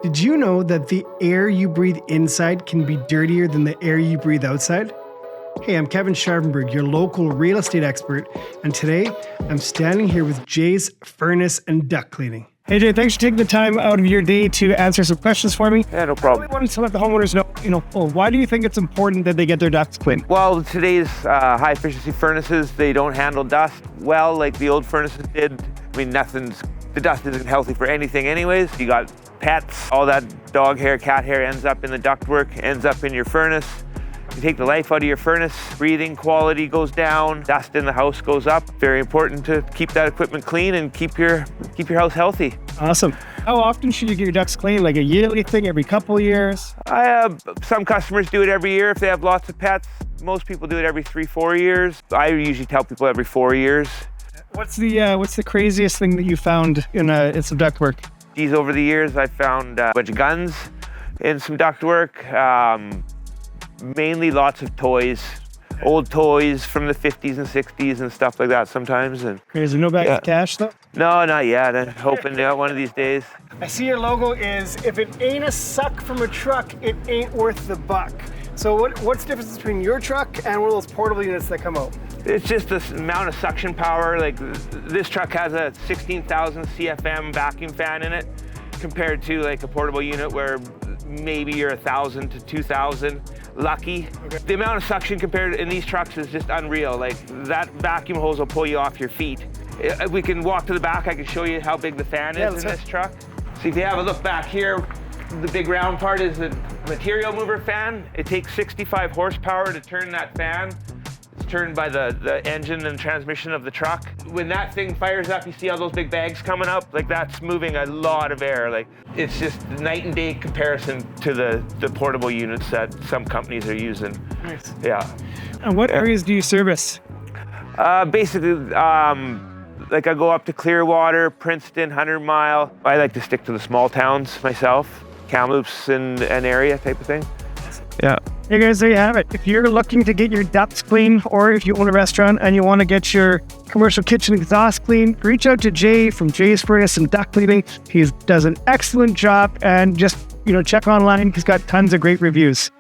Did you know that the air you breathe inside can be dirtier than the air you breathe outside? Hey, I'm Kevin Scharfenberg, your local real estate expert, and today I'm standing here with Jay's Furnace and Duct Cleaning. Hey Jay, thanks for taking the time out of your day to answer some questions for me. Yeah, no problem. I really wanted to let the homeowners know, why do you think it's important that they get their ducts cleaned? Well, today's high efficiency furnaces, they don't handle dust well like the old furnaces did. I mean, the dust isn't healthy for anything anyways. You got pets, all that dog hair, cat hair ends up in the ductwork, ends up in your furnace. You take the life out of your furnace, breathing quality goes down, dust in the house goes up. Very important to keep that equipment clean and keep your house healthy. Awesome. How often should you get your ducts cleaned? Like a yearly thing, every couple of years? Some customers do it every year if they have lots of pets. Most people do it every 3-4 years. I usually tell people every 4 years. What's the craziest thing that you found in some ductwork? Geez, over the years I found a bunch of guns in some ductwork. Mainly lots of toys, old toys from the 50s and 60s and stuff like that sometimes. And crazy. No bags of cash though? No, not yet. I'm hoping to one of these days. I see your logo is, if it ain't a suck from a truck, it ain't worth the buck. So what's the difference between your truck and one of those portable units that come out? It's just the amount of suction power. Like this truck has a 16,000 CFM vacuum fan in it compared to like a portable unit where maybe you're 1,000 to 2,000 lucky. Okay. The amount of suction compared in these trucks is just unreal. Like that vacuum hose will pull you off your feet. If we can walk to the back, I can show you how big the fan is in this truck. So if you have a look back here, the big round part is the material mover fan. It takes 65 horsepower to turn that fan. It's turned by the engine and transmission of the truck. When that thing fires up, you see all those big bags coming up? Like that's moving a lot of air. Like it's just night and day comparison to the portable units that some companies are using. Nice. Yeah. And what areas do you service? Basically, like I go up to Clearwater, Princeton, 100 Mile. I like to stick to the small towns myself. Kamloops and an area type of thing. Yeah. Hey guys, there you have it. If you're looking to get your ducts clean, or if you own a restaurant and you want to get your commercial kitchen exhaust clean, reach out to Jay from Jay's Furnace and Duct Cleaning. He does an excellent job, and just check online. He's got tons of great reviews.